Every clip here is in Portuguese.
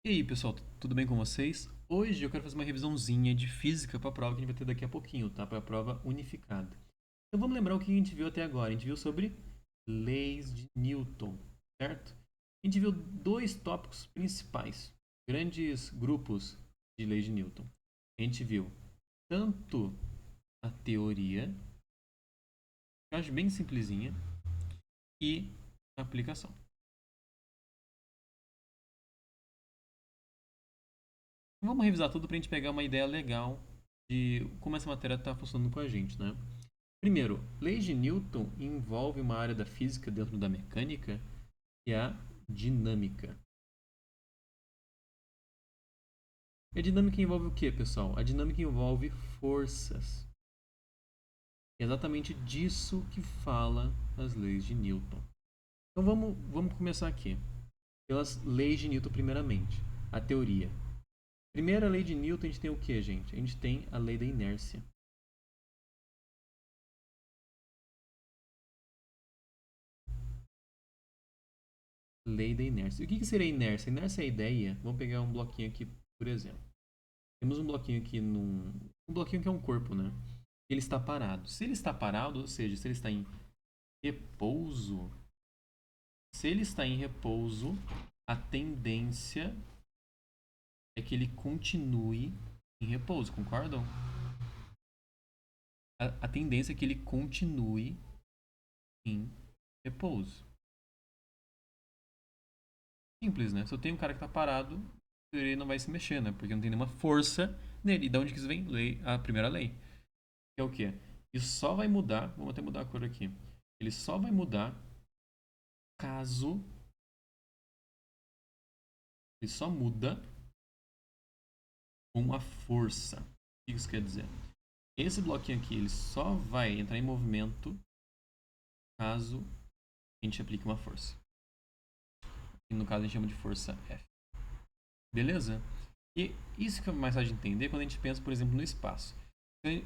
E aí, pessoal, tudo bem com vocês? Hoje eu quero fazer uma revisãozinha de física para a prova que a gente vai ter daqui a pouquinho, tá? Para a prova unificada. Então vamos lembrar o que a gente viu até agora. A gente viu sobre leis de Newton, certo? A gente viu dois tópicos principais, grandes grupos de leis de Newton. A gente viu tanto a teoria, que eu acho bem simplesinha, e a aplicação. Vamos revisar tudo para a gente pegar uma ideia legal de como essa matéria está funcionando com a gente, né? Primeiro, leis de Newton envolve uma área da física dentro da mecânica, que é a dinâmica. E a dinâmica envolve o que, pessoal? A dinâmica envolve forças. É exatamente disso que fala as leis de Newton. Então vamos começar aqui. Pelas leis de Newton, primeiramente. A teoria. Primeira lei de Newton, a gente tem o que, gente? A gente tem a lei da inércia. Lei da inércia. E o que seria a inércia? A inércia é a ideia. Vamos pegar um bloquinho aqui, por exemplo. Temos um bloquinho aqui um bloquinho que é um corpo, né? Ele está parado. Se ele está parado, ou seja, se ele está em repouso, se ele está em repouso, a tendência é que ele continue em repouso, concordam? A tendência é que ele continue em repouso. Simples, né? Se eu tenho um cara que está parado, ele não vai se mexer, né? Porque não tem nenhuma força nele. E de onde que isso vem? A primeira lei. Que é o quê? Isso só vai mudar. Vamos até mudar a cor aqui. Ele só vai mudar caso. Ele só muda com a força. O que isso quer dizer? Esse bloquinho aqui ele só vai entrar em movimento caso a gente aplique uma força. E no caso a gente chama de força F. Beleza? E isso que é mais fácil de entender quando a gente pensa, por exemplo, no espaço.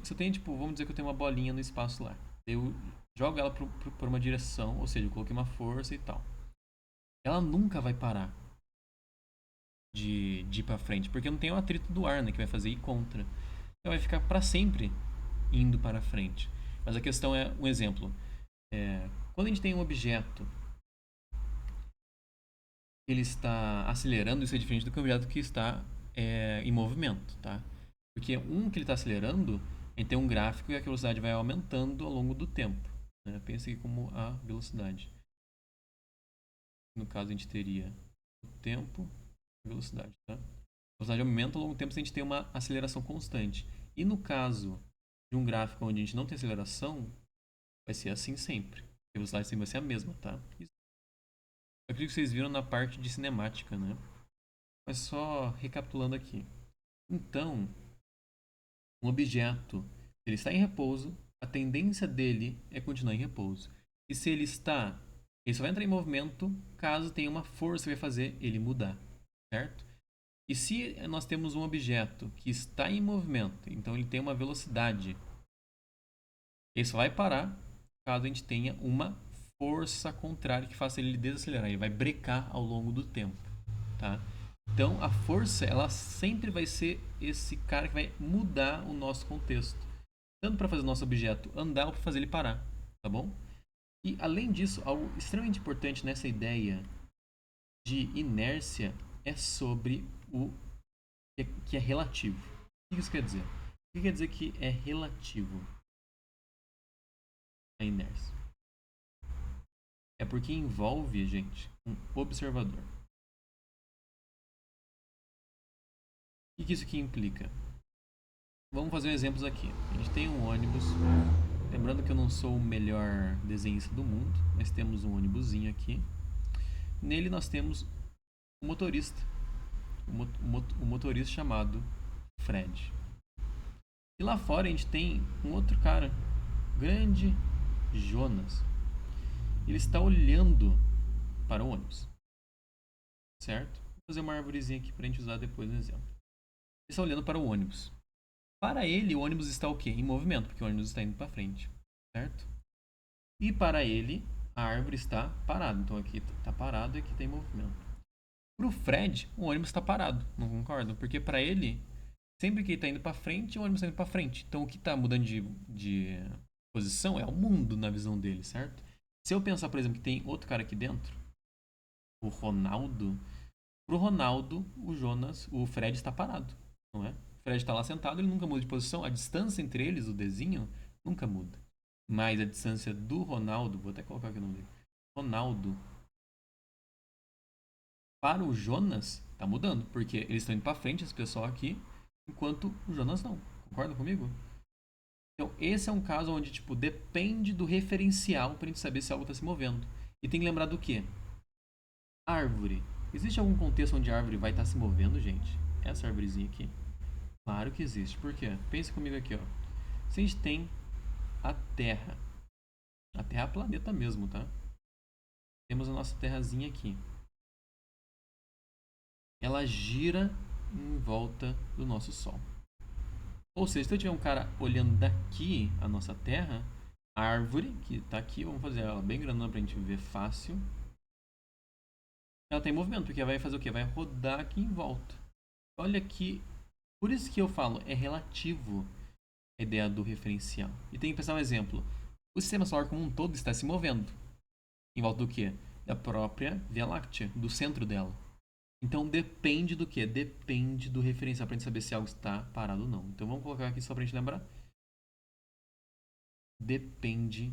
Se eu tenho, tipo, vamos dizer que eu tenho uma bolinha no espaço lá. Eu jogo ela por uma direção, ou seja, eu coloquei uma força e tal. Ela nunca vai parar de ir para frente, porque não tem o atrito do ar, né, que vai fazer ir contra. Ela vai ficar para sempre indo para frente. Mas a questão é um exemplo. Quando a gente tem um objeto que ele está acelerando, isso é diferente do que um objeto que está em movimento, tá? Porque um que ele está acelerando, a gente tem um gráfico e a velocidade vai aumentando ao longo do tempo. Né? Pensa aqui como a velocidade. No caso, a gente teria o tempo e a velocidade. Tá? A velocidade aumenta ao longo do tempo se a gente tem uma aceleração constante. E no caso de um gráfico onde a gente não tem aceleração, vai ser assim sempre. A velocidade sempre vai ser a mesma, tá? Isso. Eu acredito que vocês viram na parte de cinemática, né? Mas só recapitulando aqui. Então, um objeto, se ele está em repouso, a tendência dele é continuar em repouso. E se ele está, ele só vai entrar em movimento caso tenha uma força que vai fazer ele mudar, certo? E se nós temos um objeto que está em movimento, então ele tem uma velocidade, ele só vai parar caso a gente tenha uma força contrária que faça ele desacelerar. Ele vai brecar ao longo do tempo, tá? Então a força, ela sempre vai ser esse cara que vai mudar o nosso contexto, tanto para fazer o nosso objeto andar ou para fazer ele parar, tá bom? E além disso, algo extremamente importante nessa ideia de inércia é sobre o que é relativo. O que isso quer dizer? O que quer dizer que é relativo a inércia? É porque envolve, gente, um observador. O que isso aqui implica? Vamos fazer exemplos aqui. A gente tem um ônibus. Lembrando que eu não sou o melhor desenhista do mundo, mas temos um ônibusinho aqui. Nele nós temos um motorista. Um motorista chamado Fred. E lá fora a gente tem um outro cara, grande Jonas. Ele está olhando para o ônibus, certo? Vou fazer uma árvorezinha aqui para a gente usar depois no exemplo. Ele está olhando para o ônibus. Para ele, o ônibus está o quê? Em movimento, porque o ônibus está indo para frente, certo? E para ele, a árvore está parada. Então aqui está parado e aqui tem movimento. Pro Fred, o ônibus está parado, não concordo? Porque para ele, sempre que ele tá indo para frente, o ônibus tá indo para frente. Então o que tá mudando de posição é o mundo na visão dele, certo? Se eu pensar, por exemplo, que tem outro cara aqui dentro, o Ronaldo, pro Ronaldo, o Fred está parado, não é? O Fred está lá sentado, ele nunca muda de posição. A distância entre eles, o desenho, nunca muda. Mas a distância do Ronaldo, vou até colocar aqui o nome dele. Ronaldo para o Jonas, tá mudando, porque eles estão indo para frente, esse pessoal aqui, enquanto o Jonas não. Concorda comigo? Então, esse é um caso onde, tipo, depende do referencial pra gente saber se algo está se movendo. E tem que lembrar do quê? Árvore. Existe algum contexto onde a árvore vai estar se movendo, gente? Essa árvorezinha aqui? Claro que existe. Por quê? Pense comigo aqui, ó. Se a gente tem a Terra. A Terra é planeta mesmo, tá? Temos a nossa terrazinha aqui. Ela gira em volta do nosso Sol. Ou seja, se eu tiver um cara olhando daqui a nossa Terra, a árvore que está aqui, vamos fazer ela bem grandona para a gente ver fácil. Ela tem movimento, porque ela vai fazer o quê? Vai rodar aqui em volta. Olha aqui, por isso que eu falo, é relativo a ideia do referencial. E tem que pensar um exemplo. O sistema solar como um todo está se movendo. Em volta do quê? Da própria Via Láctea, do centro dela. Então depende do quê? Depende do referencial para a gente saber se algo está parado ou não. Então vamos colocar aqui só para a gente lembrar. Depende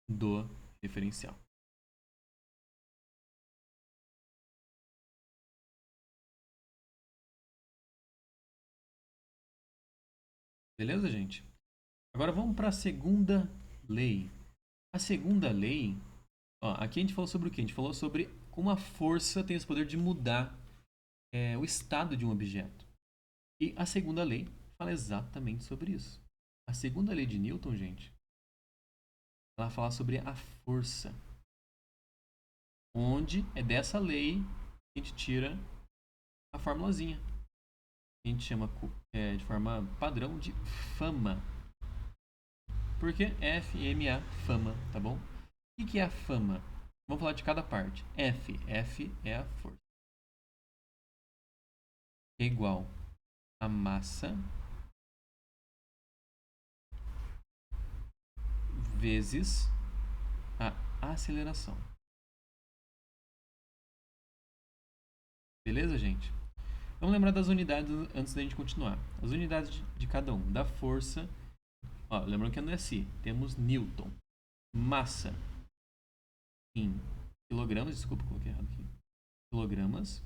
do referencial. Beleza, gente? Agora vamos para a segunda lei. A segunda lei, ó, aqui a gente falou sobre o quê? A gente falou sobre como a força tem esse poder de mudar o estado de um objeto. E a segunda lei fala exatamente sobre isso. A segunda lei de Newton, gente, ela fala sobre a força. Onde é dessa lei que a gente tira a formulazinha. A gente chama de forma padrão de fama. Porque FMA, fama, tá bom? O que é a fama? Vamos falar de cada parte. F é a força. É igual a massa vezes a aceleração. Beleza, gente? Vamos lembrar das unidades antes da gente continuar. As unidades de cada um. Da força. Ó, lembrando que é no SI. Temos Newton. Massa em quilogramas. Desculpa, coloquei errado aqui. Quilogramas.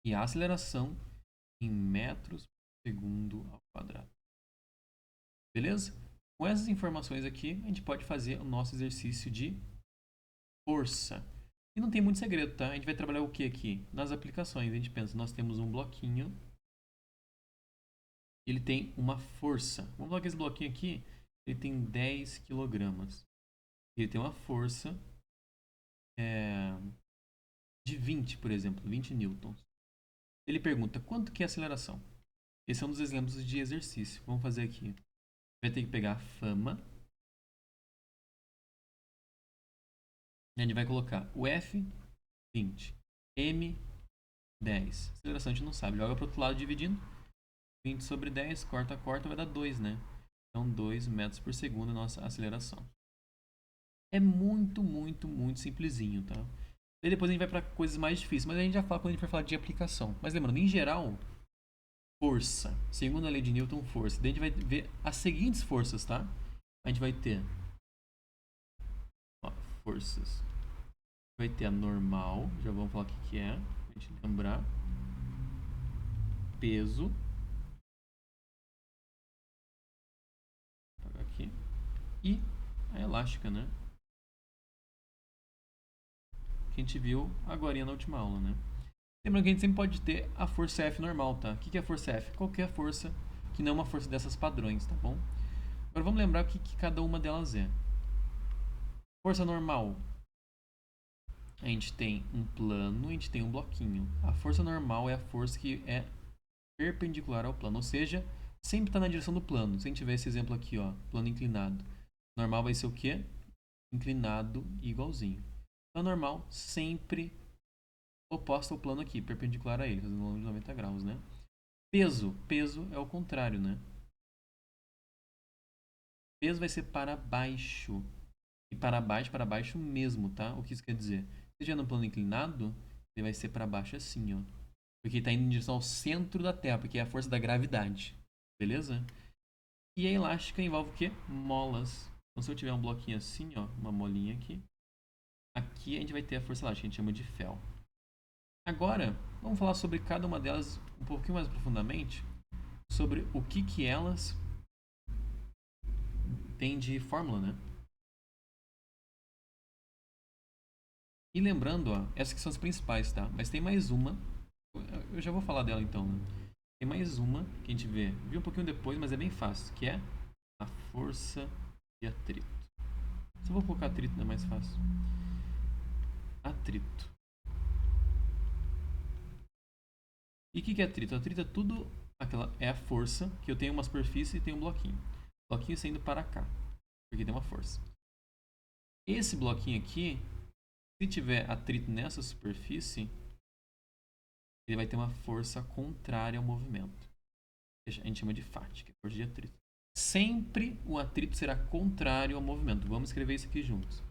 E a aceleração em metros por segundo ao quadrado. Beleza? Com essas informações aqui, a gente pode fazer o nosso exercício de força. E não tem muito segredo, tá? A gente vai trabalhar o que aqui? Nas aplicações. A gente pensa, nós temos um bloquinho. Ele tem uma força. Vamos falar que esse bloquinho aqui, ele tem 10 quilogramas. Ele tem uma força de 20, por exemplo, 20 newtons. Ele pergunta, quanto que é a aceleração? Esse é um dos exemplos de exercício. Vamos fazer aqui. Vai ter que pegar a fama. A gente vai colocar o F, 20. M, 10. Aceleração a gente não sabe. Joga para o outro lado dividindo. 20 sobre 10, corta, corta, vai dar 2, né? Então, 2 metros por segundo a nossa aceleração. É muito, muito, muito simplesinho, tá? E depois a gente vai para coisas mais difíceis, mas a gente já fala quando a gente for falar de aplicação. Mas lembrando, em geral, força. Segundo a lei de Newton, força. Daí a gente vai ver as seguintes forças, tá? A gente vai ter forças. Vai ter a normal, já vamos falar o que é, pra gente lembrar. Peso. Vou apagar aqui. E a elástica, né? Que a gente viu agora na última aula, né? Lembrando que a gente sempre pode ter a força F normal, tá? O que é a força F? Qualquer força que não é uma força dessas padrões, tá bom? Agora vamos lembrar o que cada uma delas é. Força normal. A gente tem um plano, a gente tem um bloquinho. A força normal é a força que é perpendicular ao plano, ou seja, sempre está na direção do plano. Se a gente tiver esse exemplo aqui, ó, plano inclinado, normal vai ser o quê? inclinado e igualzinho. Então, normal sempre oposta ao plano aqui, perpendicular a ele, fazendo um ângulo de 90 graus, né? Peso é o contrário, né? Peso vai ser para baixo. E para baixo mesmo, tá? O que isso quer dizer? Se estiver no plano inclinado, ele vai ser para baixo assim, ó. Porque está indo em direção ao centro da Terra, porque é a força da gravidade. Beleza? E a elástica envolve o quê? Molas. Então, se eu tiver um bloquinho assim, ó, uma molinha aqui, aqui a gente vai ter a força elástica, que a gente chama de Fel. Agora, vamos falar sobre cada uma delas um pouquinho mais profundamente, sobre o que elas têm de fórmula, né? E lembrando, ó, essas que são as principais, tá? Mas tem mais uma, eu já vou falar dela então, né? Tem mais uma que a gente viu um pouquinho depois, mas é bem fácil, que é a força de atrito. Se eu vou colocar atrito, não é mais fácil. Atrito. E o que é atrito? Atrito é tudo, é a força que eu tenho uma superfície e tenho um bloquinho. Bloquinho saindo para cá, porque tem uma força. Esse bloquinho aqui, se tiver atrito nessa superfície, ele vai ter uma força contrária ao movimento. A gente chama de FAT, que é força de atrito. Sempre o atrito será contrário ao movimento. Vamos escrever isso aqui juntos.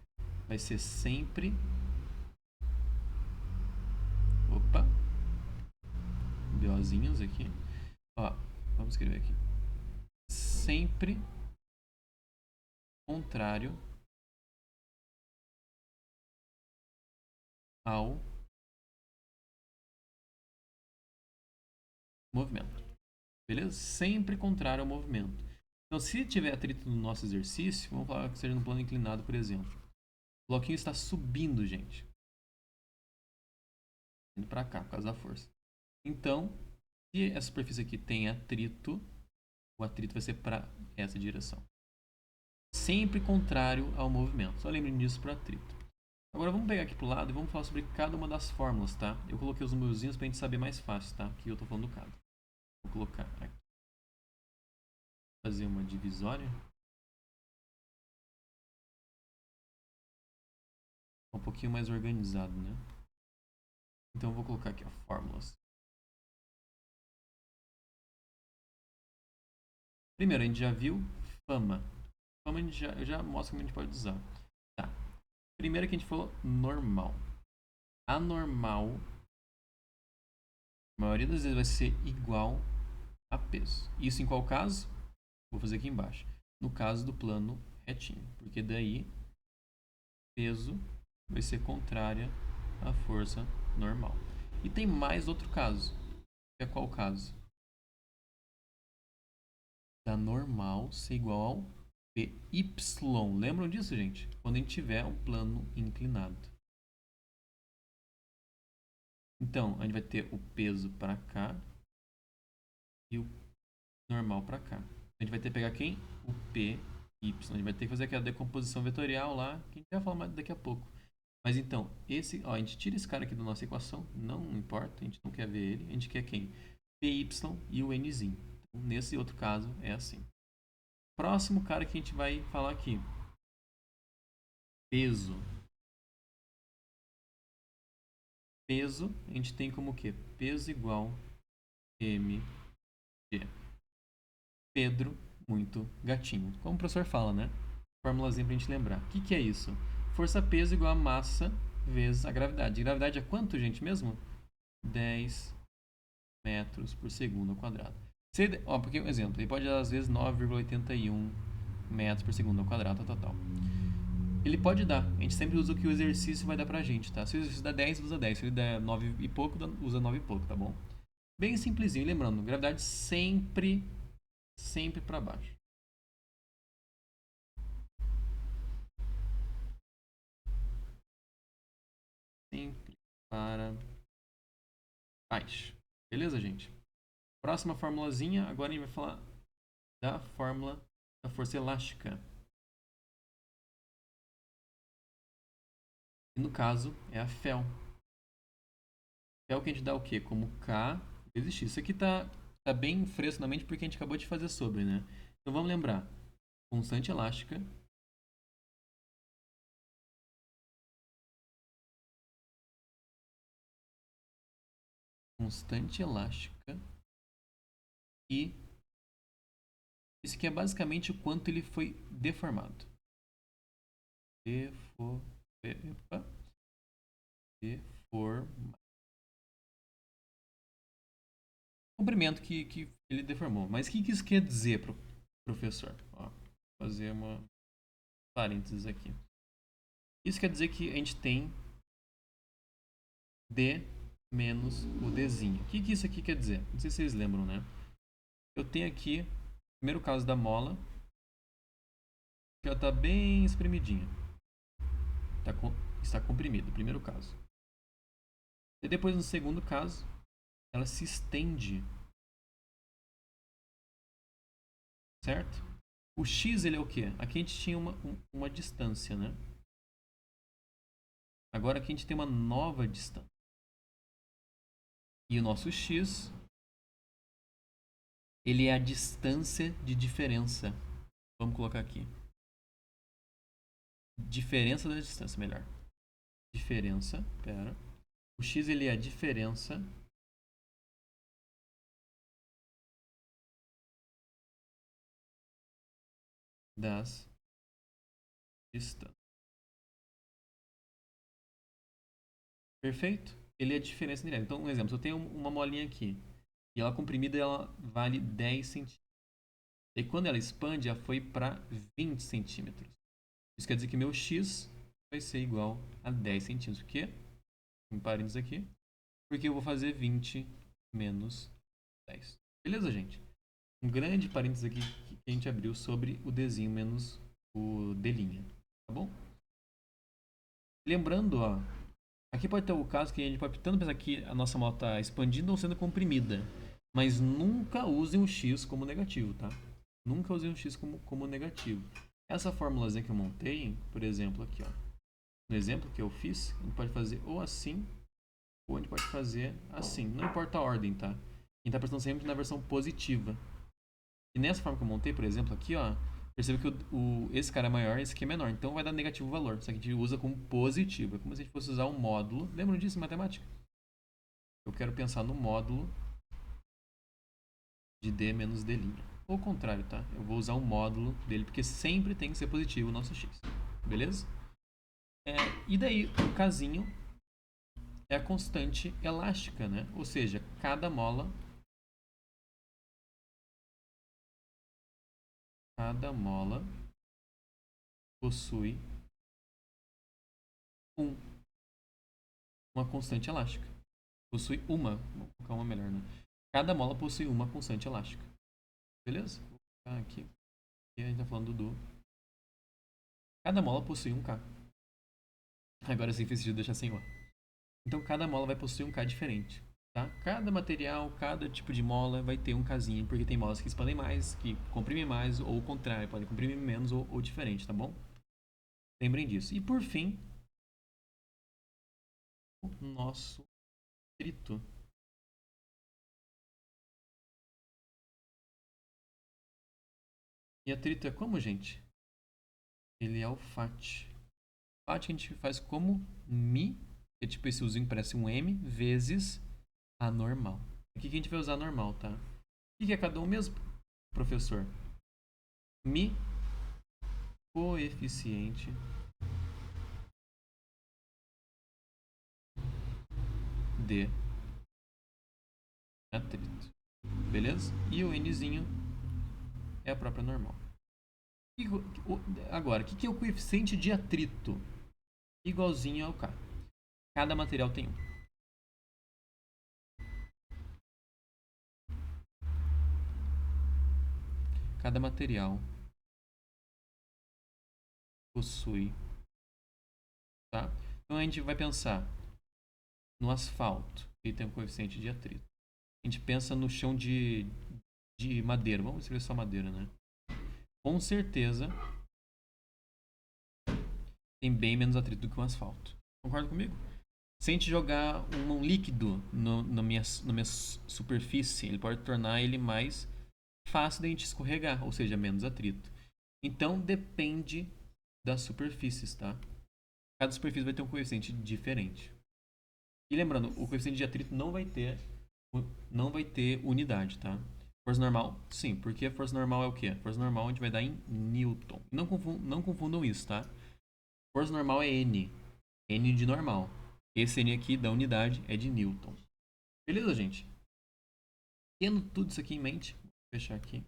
Vai ser sempre... Opa! BOzinhos aqui. Ó, vamos escrever aqui. Sempre contrário ao movimento. Beleza? Sempre contrário ao movimento. Então, se tiver atrito no nosso exercício, vamos falar que seja no plano inclinado, por exemplo. O bloquinho está subindo, gente. Indo para cá, por causa da força. Então, se essa superfície aqui tem atrito, o atrito vai ser para essa direção. Sempre contrário ao movimento. Só lembrem disso para atrito. Agora vamos pegar aqui pro lado e vamos falar sobre cada uma das fórmulas, tá? Eu coloquei os númerozinhos pra gente saber mais fácil, tá? Que eu tô falando do cada. Vou colocar aqui. Fazer uma divisória. Um pouquinho mais organizado, né? Então eu vou colocar aqui, ó, fórmulas. Primeiro, a gente já viu fama. Fama eu já mostro como a gente pode usar. Tá. Primeiro que a gente falou normal. Anormal, a maioria das vezes vai ser igual a peso. Isso em qual caso? Vou fazer aqui embaixo. No caso do plano retinho. Porque daí peso vai ser contrária à força normal. E tem mais outro caso. Que é qual caso? Da normal ser igual ao PY. Lembram disso, gente? Quando a gente tiver um plano inclinado. Então, a gente vai ter o peso para cá e o normal para cá. A gente vai ter que pegar quem? O PY. A gente vai ter que fazer aquela decomposição vetorial lá, que a gente vai falar mais daqui a pouco. Mas então, a gente tira esse cara aqui da nossa equação, não importa, a gente não quer ver ele, a gente quer quem? PY e o Nzinho. Então, nesse outro caso, é assim. Próximo cara que a gente vai falar aqui. Peso. Peso, a gente tem como o quê? Peso igual mg. Pedro, muito gatinho. Como o professor fala, né? Formulazinha pra gente lembrar. O que é isso? Força-peso igual a massa vezes a gravidade. Gravidade é quanto, gente, mesmo? 10 metros por segundo ao quadrado. Porque, um exemplo, ele pode dar às vezes 9,81 metros por segundo ao quadrado, total. Ele pode dar. A gente sempre usa o que o exercício vai dar pra gente, tá? Se o exercício dá 10, usa 10. Se ele der 9 e pouco, usa 9 e pouco, tá bom? Bem simplesinho. E lembrando, gravidade sempre para baixo. Sempre para baixo. Beleza, gente? Próxima formulazinha. Agora a gente vai falar da fórmula da força elástica. E no caso é a Fel. Fel que a gente dá o quê? Como K vezes X. Isso aqui tá bem fresco na mente porque a gente acabou de fazer sobre, né? Então vamos lembrar. Constante elástica constante elástica e isso aqui é basicamente o quanto ele foi deformado. Deformado. Comprimento que ele deformou. Mas o que isso quer dizer, professor? Ó, vou fazer uma parênteses aqui. Isso quer dizer que a gente tem D menos o Dzinho. O que isso aqui quer dizer? Não sei se vocês lembram, né? Eu tenho aqui, no primeiro caso da mola, que ela está bem espremidinha. Está comprimida, primeiro caso. E depois, no segundo caso, ela se estende. Certo? O x, ele é o quê? Aqui a gente tinha uma distância, né? Agora aqui a gente tem uma nova distância. E o nosso x, ele é a distância de diferença. Vamos colocar aqui. Diferença da distância, melhor. Diferença, pera. O x, ele é a diferença das distâncias. Perfeito? Ele é a diferença direta. Então, um exemplo, se eu tenho uma molinha aqui e ela comprimida, ela vale 10 centímetros. E quando ela expande, ela foi para 20 centímetros. Isso quer dizer que meu x vai ser igual a 10 centímetros. Por quê? Em parênteses aqui. Porque eu vou fazer 20 menos 10. Beleza, gente? Um grande parênteses aqui que a gente abriu sobre o Dzinho menos o D'. Tá bom? Lembrando, ó. Aqui pode ter o caso que a gente pode tanto pensar que a nossa mola está expandindo ou sendo comprimida. Mas nunca usem o x como negativo, tá? Nunca usem o x como negativo. Essa formulazinha que eu montei, por exemplo, aqui, ó. No exemplo que eu fiz, a gente pode fazer ou assim, ou a gente pode fazer assim. Não importa a ordem, tá? A gente está prestando sempre na versão positiva. E nessa forma que eu montei, por exemplo, aqui, ó, percebe que esse cara é maior, esse aqui é menor. Então vai dar negativo valor. Só que a gente usa como positivo. É como se a gente fosse usar um módulo. Lembram disso em matemática? Eu quero pensar no módulo de D menos D'. Ou o contrário, tá? Eu vou usar um módulo dele, porque sempre tem que ser positivo o nosso x. Beleza? E daí, o casinho é a constante elástica, né? Ou seja, cada mola possui uma constante elástica. Possui uma. Vou colocar uma melhor, né? Cada mola possui uma constante elástica. Beleza? Vou colocar aqui. E a gente tá falando do. Cada mola possui um K. Agora sim fez sentido deixar sem O. Então cada mola vai possuir um K diferente. Tá? Cada material, cada tipo de mola vai ter um Kzinho, porque tem molas que expandem mais, que comprimem mais, ou o contrário, podem comprimir menos ou diferente, tá bom? Lembrem disso. E por fim, o nosso atrito. E atrito é como, gente? Ele é o FAT. FAT a gente faz como Mi, que é tipo esse usinho parece um M, vezes a normal. Aqui que a gente vai usar a normal, tá? O que é cada um mesmo, professor? Mi, coeficiente de atrito. Beleza? E o Nzinho é a própria normal. Agora, o que é o coeficiente de atrito? Igualzinho ao K. Cada material tem um. Cada material possui. Tá? Então a gente vai pensar no asfalto, que tem um coeficiente de atrito. A gente pensa no chão de madeira. Vamos escrever só madeira, né? Com certeza tem bem menos atrito do que um asfalto. Concorda comigo? Se a gente jogar um líquido na minha superfície, ele pode tornar ele mais fácil de a gente escorregar, ou seja, menos atrito. Então depende das superfícies, tá? Cada superfície vai ter um coeficiente diferente. E lembrando, o coeficiente de atrito não vai ter Não vai ter unidade, tá? Força normal, sim, porque força normal é o quê? Força normal a gente vai dar em Newton. Não confundam isso, tá? Força normal é N. N de normal. Esse N aqui da unidade é de Newton. Beleza, gente? Tendo tudo isso aqui em mente, vou fechar aqui.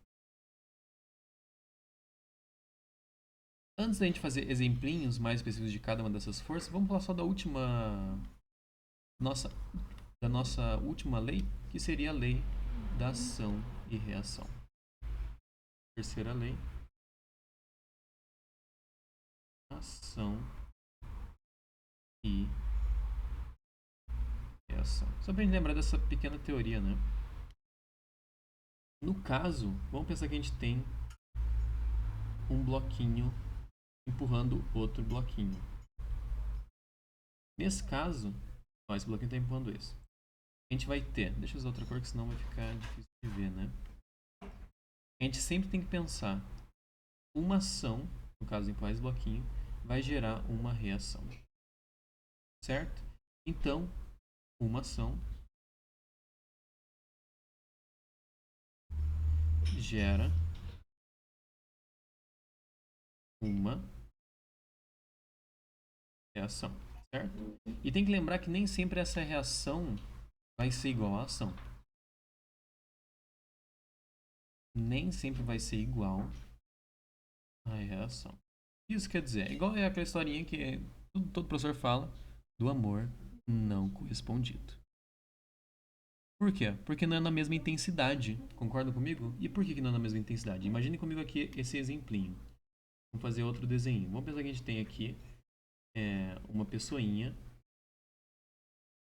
Antes da gente fazer exemplinhos mais específicos de cada uma dessas forças, vamos falar só da nossa, da nossa última lei, que seria a lei da ação e reação. Terceira lei, ação e reação. Só pra gente lembrar dessa pequena teoria, né? No caso, vamos pensar que a gente tem um bloquinho empurrando outro bloquinho. Nesse caso, ó, esse bloquinho está empurrando esse. A gente vai ter, deixa eu usar outra cor que senão vai ficar difícil de ver, né? A gente sempre tem que pensar uma ação, no caso de empurrar esse bloquinho, vai gerar uma reação. Certo? Então, uma ação gera uma reação, certo? E tem que lembrar que nem sempre essa reação vai ser igual à ação. Nem sempre vai ser igual à reação. Isso quer dizer, igual é aquela historinha que todo professor fala do amor não correspondido. Por quê? Porque não é na mesma intensidade. Concorda comigo? E por que não é na mesma intensidade? Imagine comigo aqui esse exemplinho. Vamos fazer outro desenho. Vamos pensar que a gente tem aqui uma pessoinha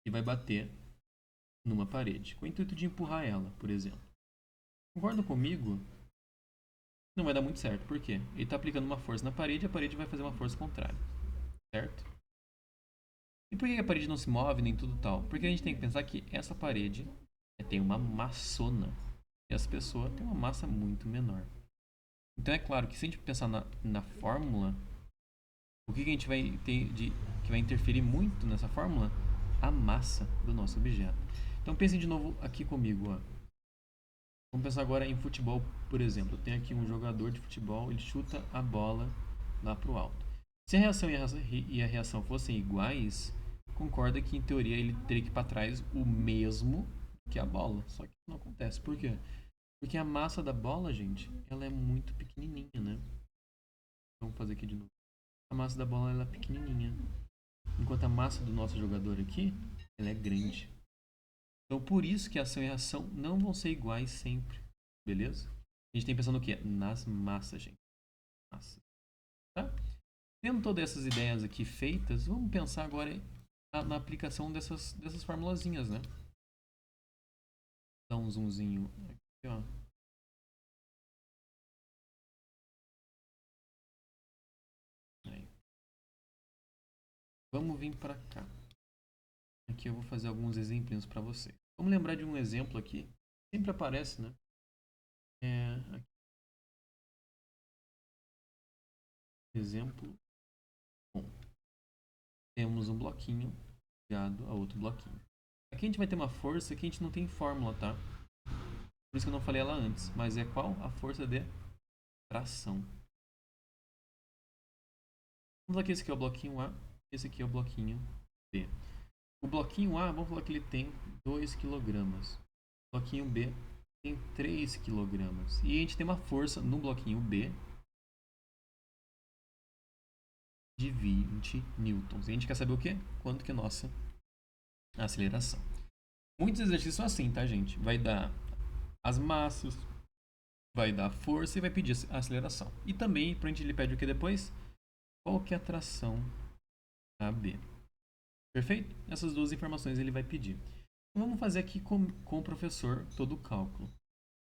que vai bater numa parede, com o intuito de empurrar ela, por exemplo. Concorda comigo? Não vai dar muito certo. Por quê? Ele está aplicando uma força na parede e a parede vai fazer uma força contrária. Certo? E por que a parede não se move, nem tudo tal? Porque a gente tem que pensar que essa parede tem uma massona. E essa pessoa tem uma massa muito menor. Então é claro que se a gente pensar na fórmula, o que a gente vai ter que vai interferir muito nessa fórmula? A massa do nosso objeto. Então pensem de novo aqui comigo. Ó. Vamos pensar agora em futebol, por exemplo. Eu tenho aqui um jogador de futebol, ele chuta a bola lá para o alto. Se a reação e a reação fossem iguais, concorda que em teoria ele teria que ir para trás o mesmo que a bola. Só que isso não acontece. Por quê? Porque a massa da bola, gente, ela é muito pequenininha, né? Vamos fazer aqui de novo. A massa da bola ela é pequenininha. Enquanto a massa do nosso jogador aqui, ela é grande. Então, por isso que a ação e a reação não vão ser iguais sempre. Beleza? A gente tem pensando no quê? Nas massas, gente. Massa. Tá? Tendo todas essas ideias aqui feitas, vamos pensar agora na aplicação dessas formulazinhas, né? Dá um zoomzinho aqui, ó. Aí. Vamos vir para cá. Aqui eu vou fazer alguns exemplos para você. Vamos lembrar de um exemplo aqui. Sempre aparece, né? Aqui. Exemplo 1. Temos um bloquinho ligado a outro bloquinho. Aqui a gente vai ter uma força que a gente não tem fórmula, tá? Por isso que eu não falei ela antes. Mas é qual? A força de tração. Vamos aqui, esse aqui é o bloquinho A. Esse aqui é o bloquinho B. O bloquinho A, vamos falar que ele tem 2 kg. O bloquinho B tem 3 kg. E a gente tem uma força no bloquinho B de 20 newtons. E a gente quer saber o quê? Quanto que é a nossa aceleração. Muitos exercícios são assim, tá, gente? Vai dar as massas, vai dar força e vai pedir a aceleração. E também, pra gente, ele pede o que depois? Qual que é a tração AB. Perfeito? Essas duas informações ele vai pedir. Então, vamos fazer aqui com o professor todo o cálculo.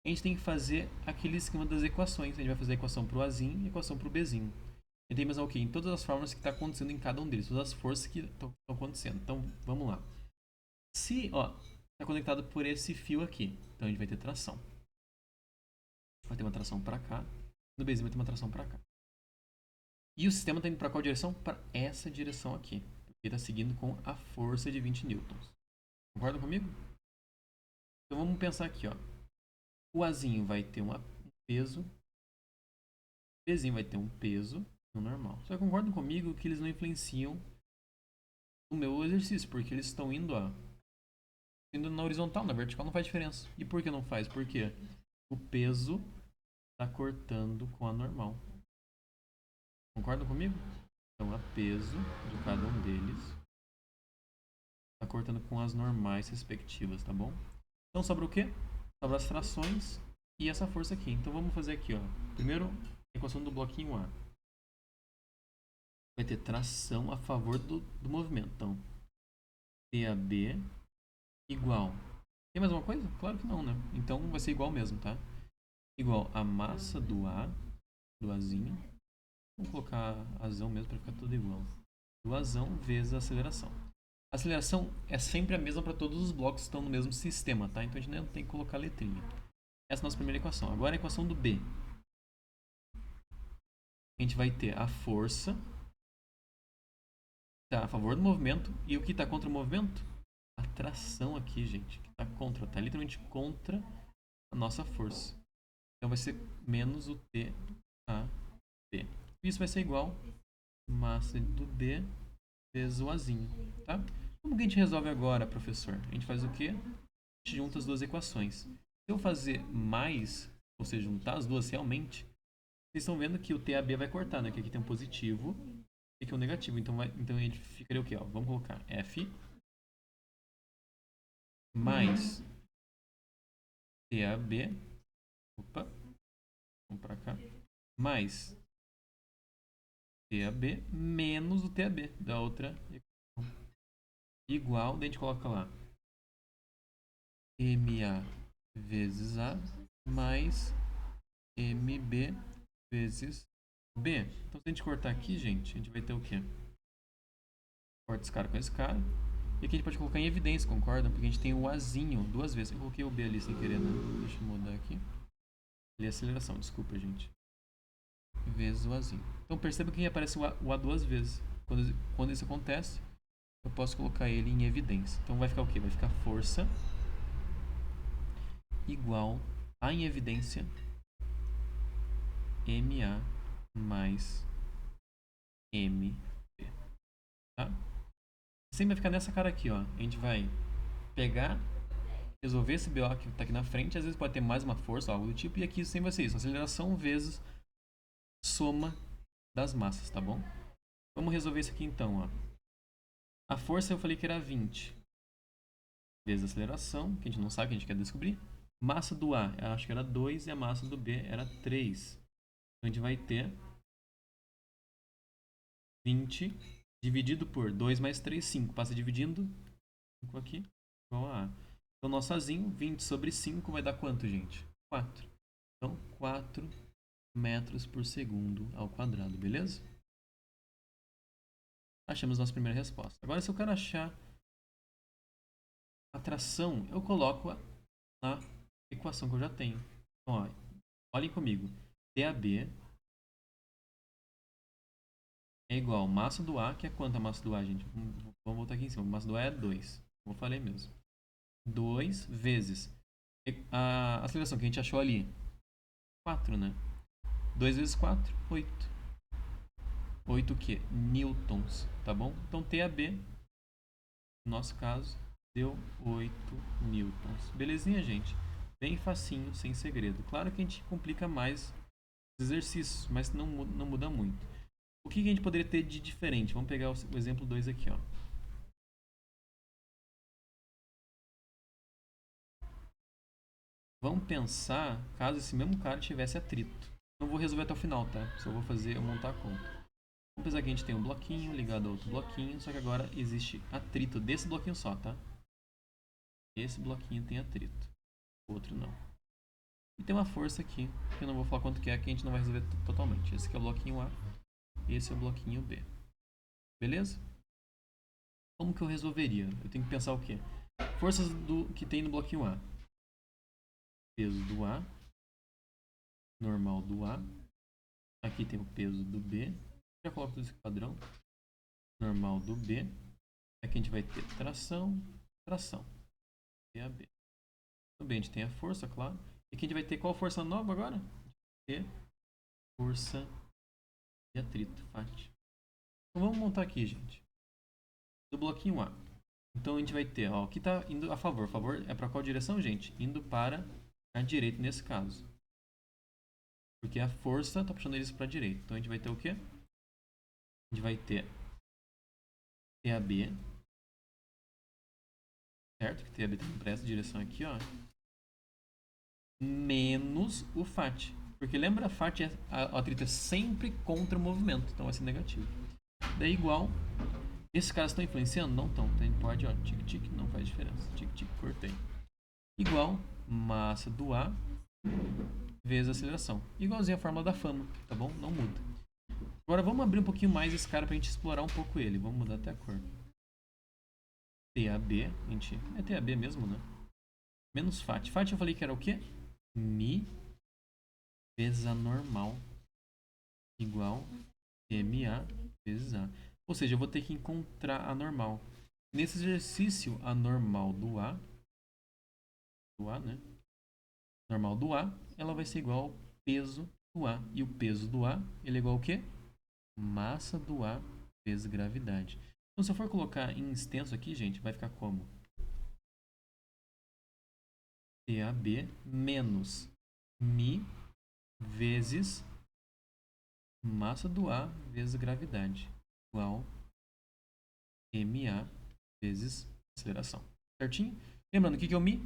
A gente tem que fazer aquele esquema das equações. A gente vai fazer a equação para o Azinho e a equação para o Bzinho. E tem mais o que? Em todas as fórmulas que está acontecendo em cada um deles. Todas as forças que estão acontecendo. Então, vamos lá. Se, ó, está conectado por esse fio aqui. Então, a gente vai ter tração. Vai ter uma tração para cá. No Bzinho vai ter uma tração para cá. E o sistema está indo para qual direção? Para essa direção aqui. Porque está seguindo com a força de 20 newtons. Concorda comigo? Então vamos pensar aqui, ó. O Azinho vai ter um peso, o Bzinho vai ter um peso no normal. Só que concordam comigo que eles não influenciam no meu exercício, porque eles estão indo, ó, indo na horizontal, na vertical não faz diferença. E por que não faz? Porque o peso está cortando com a normal. Concordam comigo? Então, a peso de cada um deles está cortando com as normais respectivas, tá bom? Então, sobra o quê? Sobra as frações e essa força aqui. Então, vamos fazer aqui, ó. Primeiro, equação do bloquinho A. Vai ter tração a favor do movimento. Então, TAB igual. Tem mais uma coisa? Claro que não, né? Então, vai ser igual mesmo, tá? Igual a massa do A, do Azinho. Vamos colocar Azão mesmo para ficar tudo igual. Do Azão vezes a aceleração. A aceleração é sempre a mesma para todos os blocos que estão no mesmo sistema, tá? Então a gente não tem que colocar letrinha. Essa é a nossa primeira equação. Agora a equação do B. A gente vai ter a força tá a favor do movimento e o que está contra o movimento? A tração aqui, gente, que está contra, tá literalmente contra a nossa força. Então vai ser menos o T a B. Isso vai ser igual massa do B vezes o Azinho, tá? Como que a gente resolve agora, professor? A gente faz o quê? A gente junta as duas equações. Se eu fazer mais, ou seja, juntar as duas realmente, vocês estão vendo que o TAB vai cortar, né? Que aqui tem um positivo e aqui é um negativo. Então, então ele ficaria o quê? Ó? Vamos colocar F mais TAB. Opa, vamos para cá. Mais TAB menos o TAB da outra equação. Igual, daí a gente coloca lá MA vezes A mais MB vezes B. Então, se a gente cortar aqui, gente, a gente vai ter o quê? Corta esse cara com esse cara. E aqui a gente pode colocar em evidência, concordam? Porque a gente tem o Azinho duas vezes. Eu coloquei o B ali sem querer, né? Deixa eu mudar aqui. Ali é aceleração, desculpa, gente. Vezes o Azinho. Então, perceba que aparece o A duas vezes. Quando isso acontece, eu posso colocar ele em evidência. Então, vai ficar o quê? Vai ficar força igual a em evidência MA mais MB. Tá? Sempre vai ficar nessa cara aqui, ó. A gente vai pegar, resolver esse BO que está aqui na frente. Às vezes pode ter mais uma força, algo do tipo. E aqui sempre vai ser isso. Aceleração vezes soma das massas, tá bom? Vamos resolver isso aqui então, ó. A força eu falei que era 20. Vezes a aceleração, que a gente não sabe, que a gente quer descobrir. Massa do A, eu acho que era 2 e a massa do B era 3. Então a gente vai ter 20 dividido por 2 mais 3, 5. Passa dividindo 5 aqui, igual a A. Então, nosso Azinho, 20 sobre 5 vai dar quanto, gente? 4. Então, 4 metros por segundo ao quadrado, beleza? Achamos nossa primeira resposta. Agora, se eu quero achar a tração, eu coloco na equação que eu já tenho. Então, ó, olhem comigo. TAB é igual a massa do A, que é quanto a massa do A, gente? Vamos voltar aqui em cima. A massa do A é 2. Como eu falei mesmo. 2 vezes a aceleração que a gente achou ali. 4, né? 2 vezes 4, 8. 8 o quê? Newtons, tá bom? Então TAB, no nosso caso, deu 8 newtons. Belezinha, gente? Bem facinho, sem segredo. Claro que a gente complica mais os exercícios, mas não muda muito. O que a gente poderia ter de diferente? Vamos pegar o exemplo 2 aqui, ó. Vamos pensar caso esse mesmo cara tivesse atrito. Não vou resolver até o final, tá? Só vou fazer eu montar a conta. Vamos pensar que a gente tem um bloquinho ligado a outro bloquinho, só que agora existe atrito desse bloquinho só, tá? Esse bloquinho tem atrito, o outro não. E tem uma força aqui, que eu não vou falar quanto que a gente não vai resolver totalmente. Esse aqui é o bloquinho A, esse é o bloquinho B. Beleza? Como que eu resolveria? Eu tenho que pensar o quê? Forças do que tem no bloquinho A. Peso do A, normal do A. Aqui tem o peso do B. Já coloco tudo isso aqui padrão. Normal do B. Aqui a gente vai ter tração, tração. TAB. Também a gente tem a força, claro. E aqui a gente vai ter qual força nova agora? E força de atrito, FAT. Então vamos montar aqui, gente. Do bloquinho A. Então a gente vai ter, ó, aqui tá indo a favor. A favor é para qual direção, gente? Indo para a direita nesse caso. Porque a força tá puxando eles para a direita. Então a gente vai ter o quê? A gente vai ter TAB, certo? Que TAB tem para essa direção aqui, ó. Menos o FAT. Porque lembra, FAT o atrito é sempre contra o movimento. Então vai ser negativo. Daí igual. Esses caras estão influenciando? Não estão. Então a gente pode, ó, tic-tic, não faz diferença. Tic-tic, cortei. Igual massa do A vezes aceleração. Igualzinho a fórmula da fama, tá bom? Não muda. Agora vamos abrir um pouquinho mais esse cara pra gente explorar um pouco ele. Vamos mudar até a cor. TAB, gente, é TAB mesmo, né? Menos FAT. FAT eu falei que era o quê? Mi vezes a normal igual MA vezes A. Ou seja, eu vou ter que encontrar a normal. Nesse exercício, a normal do A, né? Normal do A, ela vai ser igual ao peso do A. E o peso do A, ele é igual ao quê? Massa do A vezes gravidade. Então, se eu for colocar em extenso aqui, gente, vai ficar como? TAB menos Mi vezes massa do A vezes gravidade. Igual MA vezes aceleração. Certinho? Lembrando, o que é o Mi?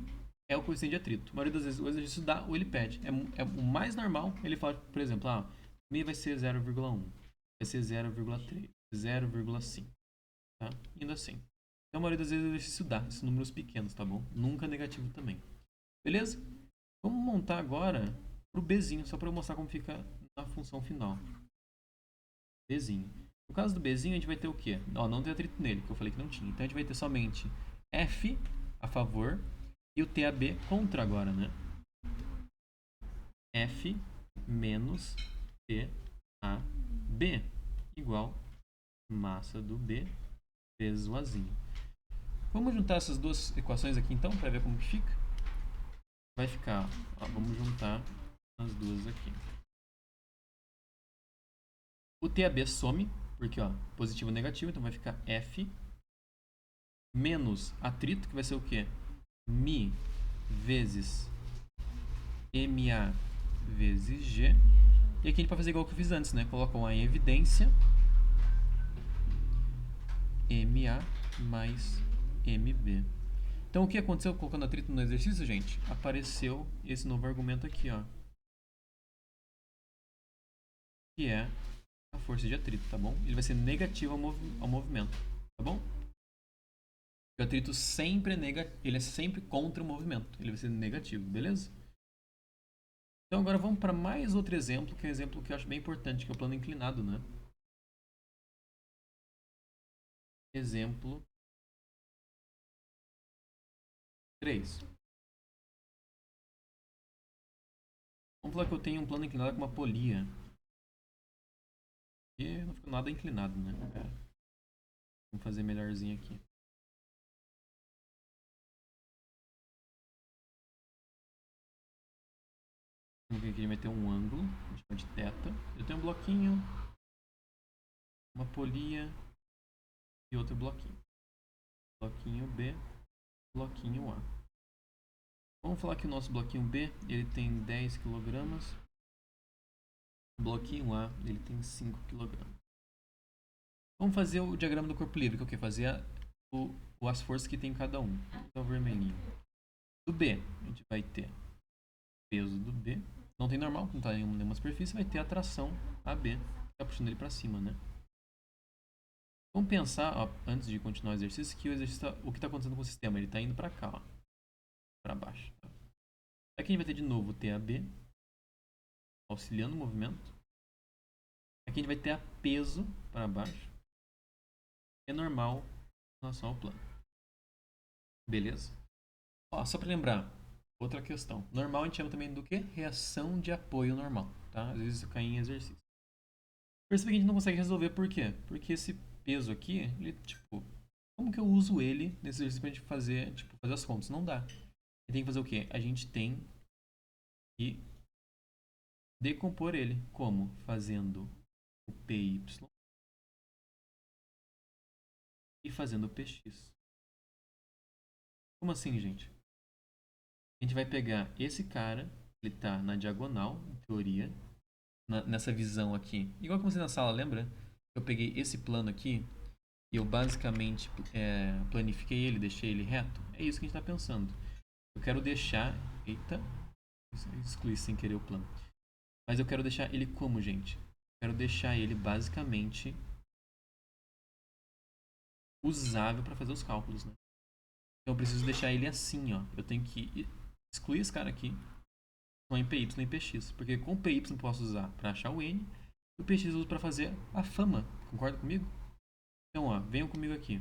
É o coeficiente de atrito. A maioria das vezes o exercício dá ou ele pede. É o mais normal, ele fala, por exemplo, Mi vai ser 0,1, vai ser 0,3, 0,5. Tá? Indo assim. Então, a maioria das vezes o exercício dá esses números pequenos, tá bom? Nunca negativo também. Beleza? Vamos montar agora pro Bzinho, só para eu mostrar como fica na função final. Bzinho. No caso do Bzinho, a gente vai ter o quê? Ó, não tem atrito nele, que eu falei que não tinha. Então, a gente vai ter somente F a favor e o TAB contra agora, né? F menos TAB igual massa do B vezes o Azinho. Vamos juntar essas duas equações aqui então, para ver como que fica. Vai ficar, ó, vamos juntar as duas aqui. O TAB some, porque ó, positivo e negativo, então vai ficar F menos atrito, que vai ser o quê? Mi vezes MA vezes G. E aqui a gente pode fazer igual que eu fiz antes, né? Coloca uma em evidência. MA mais MB. Então o que aconteceu colocando atrito no exercício, gente? Apareceu esse novo argumento aqui, ó. Que é a força de atrito, tá bom? Ele vai ser negativo ao movimento, tá bom? O atrito sempre ele é sempre contra o movimento. Ele vai ser negativo, beleza? Então agora vamos para mais outro exemplo, que é um exemplo que eu acho bem importante, que é o plano inclinado, né? Exemplo 3. Vamos falar que eu tenho um plano inclinado com uma polia. E não ficou nada inclinado, né? Vamos fazer melhorzinho aqui. Vamos ver aqui, ele vai ter um ângulo, a gente chama de θ. Eu tenho um bloquinho, uma polia e outro bloquinho. Bloquinho B, bloquinho A. Vamos falar que o nosso bloquinho B ele tem 10 kg. O bloquinho A ele tem 5 kg. Vamos fazer o diagrama do corpo livre, que é o que? Fazer as forças que tem cada um. Então, vermelhinho. Do B, a gente vai ter peso do B. Não tem normal, não está em nenhuma superfície. Vai ter a tração AB, que está puxando ele para cima, né? Vamos pensar, ó, antes de continuar o exercício, que o que está acontecendo com o sistema? Ele está indo para cá, ó, para baixo. Tá? Aqui a gente vai ter de novo o TAB, auxiliando o movimento. Aqui a gente vai ter a peso para baixo. É normal em relação ao plano. Beleza? Ó, só para lembrar, outra questão. Normal a gente chama também do que? Reação de apoio normal. Tá? Às vezes isso cai em exercício. Percebe que a gente não consegue resolver por quê? Porque esse peso aqui, ele, tipo, como que eu uso ele nesse exercício pra gente fazer as contas? Não dá. E tem que fazer o quê? A gente tem que decompor ele. Como? Fazendo o PY e fazendo o PX. Como assim, gente? A gente vai pegar esse cara, ele tá na diagonal, em teoria, nessa visão aqui. Igual que você na sala, lembra? Eu peguei esse plano aqui e eu basicamente planifiquei ele, deixei ele reto. É isso que a gente está pensando. Eu quero deixar... Eita, excluí sem querer o plano. Mas eu quero deixar ele como, gente? Eu quero deixar ele basicamente usável para fazer os cálculos, né? Então eu preciso deixar ele assim, ó. Eu tenho que excluir esse cara aqui com PY e PX. Porque com PY eu posso usar para achar o N e o PX eu uso para fazer a fama. Concorda comigo? Então, ó, venham comigo aqui.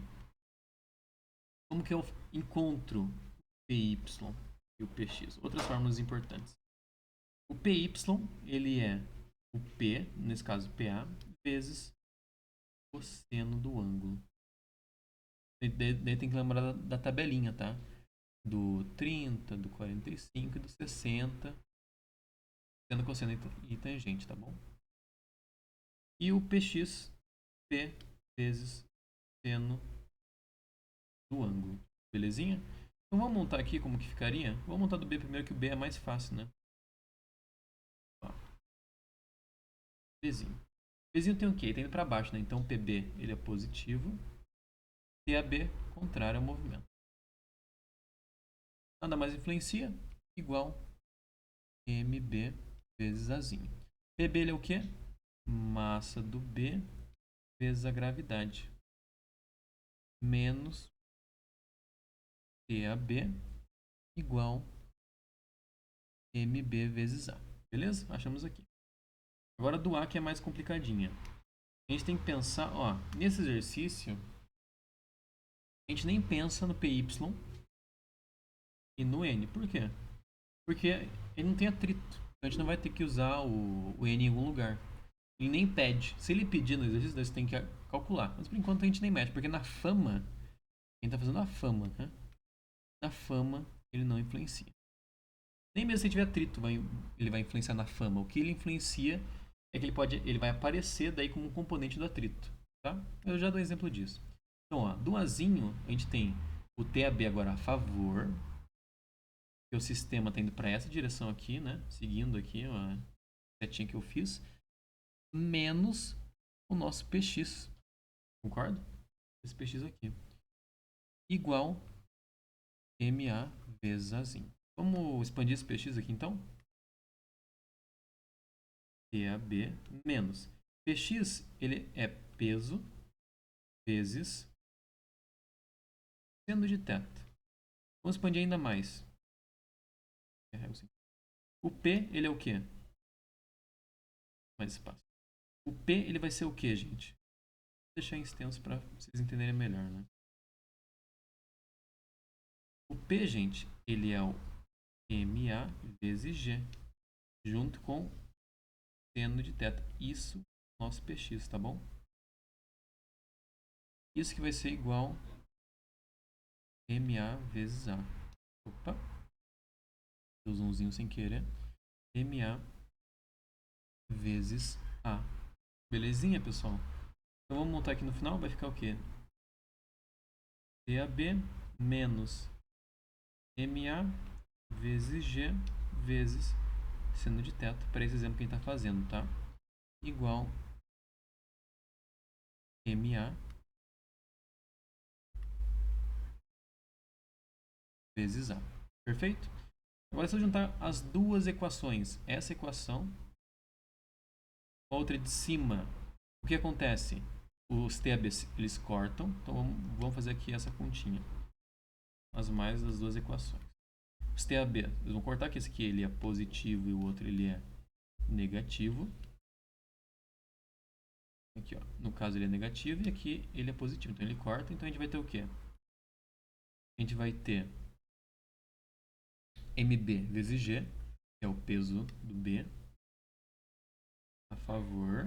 Como que eu encontro o PY e o PX? Outras fórmulas importantes. O PY, ele é o P, nesse caso PA, vezes o seno do ângulo. Daí tem que lembrar da tabelinha, tá? Do 30, do 45 e do 60, sendo cosseno e tangente, tá bom? E o PX, P vezes seno do ângulo. Belezinha? Então vamos montar aqui como que ficaria? Vamos montar do B primeiro, que o B é mais fácil, né? Ó, Bzinho. Bzinho tem o quê? Tá indo para baixo, né? Então PB ele é positivo. TAB, contrário ao movimento. Nada mais influencia, igual MB vezes Azinho. PB ele é o quê? Massa do B vezes a gravidade. Menos TAB igual MB vezes A. Beleza? Achamos aqui. Agora do A que é mais complicadinha. A gente tem que pensar, ó, nesse exercício, a gente nem pensa no PY e no N. Por quê? Porque ele não tem atrito. Então a gente não vai ter que usar o N em algum lugar. Ele nem pede. Se ele pedir no exercício, você tem que calcular. Mas por enquanto a gente nem mexe, porque na fama, quem está fazendo a fama, né? Na fama, ele não influencia. Nem mesmo se tiver atrito, ele vai influenciar na fama. O que ele influencia é que ele vai aparecer daí como um componente do atrito. Tá? Eu já dou um exemplo disso. Então, ó, do Azinho, a gente tem o TAB agora a favor, que o sistema está indo para essa direção aqui, né? Seguindo aqui a setinha que eu fiz, menos o nosso PX. Concorda? Esse PX aqui. Igual MA vezes Azinho. Vamos expandir esse PX aqui então? TAB menos. PX ele é peso vezes seno de θ. Vamos expandir ainda mais. O P ele é o quê? Mais espaço. O P ele vai ser o quê, gente? Vou deixar em extenso para vocês entenderem melhor, né? O P, gente, ele é o MA vezes G, junto com seno de θ. Isso é o nosso PX, tá bom? Isso que vai ser igual MA vezes A. Opa, deu zoomzinho sem querer. MA vezes A. Belezinha, pessoal? Então vamos montar aqui no final, vai ficar o quê? TAB menos MA vezes G vezes seno de θ, para esse exemplo que a gente está fazendo, tá? Igual MA vezes A. Perfeito? Agora é só juntar as duas equações. Essa equação, outra de cima. O que acontece? Os TABs, eles cortam. Então vamos fazer aqui essa continha. As mais das duas equações. Os TAB, eles vão cortar que esse aqui ele é positivo e o outro ele é negativo. Aqui, ó. No caso ele é negativo e aqui ele é positivo. Então ele corta. Então a gente vai ter o quê? A gente vai ter MB vezes G, que é o peso do B, a favor,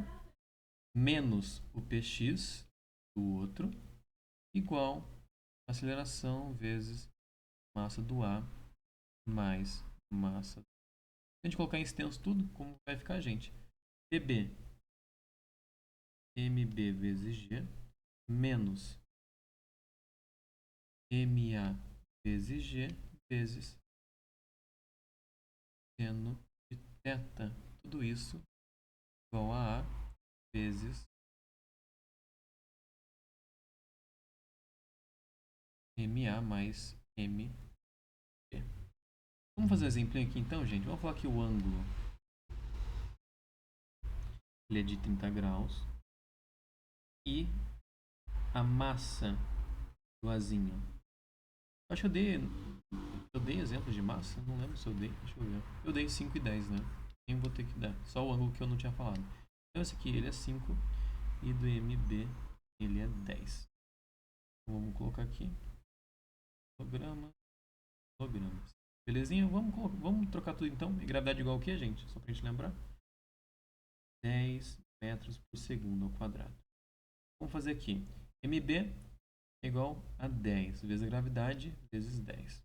menos o PX do outro, igual aceleração vezes massa do A mais massa. Se a gente colocar em extenso tudo, como vai ficar, gente? PB MB vezes G menos MA vezes G vezes seno de θ. Tudo isso igual a A vezes MA mais MB. Vamos fazer um exemplinho aqui então, gente. Vamos falar que o ângulo ele é de 30 graus e a massa do azinho. Eu acho que eu dei exemplo de massa? Não lembro se eu dei. Deixa eu ver. Eu dei 5 e 10, né? Nem vou ter que dar. Só o ângulo que eu não tinha falado. Então esse aqui ele é 5 e do MB ele é 10. Então, vamos colocar aqui. Programa. Programas. Belezinha? Vamos trocar tudo então. E gravidade igual ao que, gente? Só pra gente lembrar. 10 metros por segundo ao quadrado. Vamos fazer aqui. MB é igual a 10 vezes a gravidade vezes 10.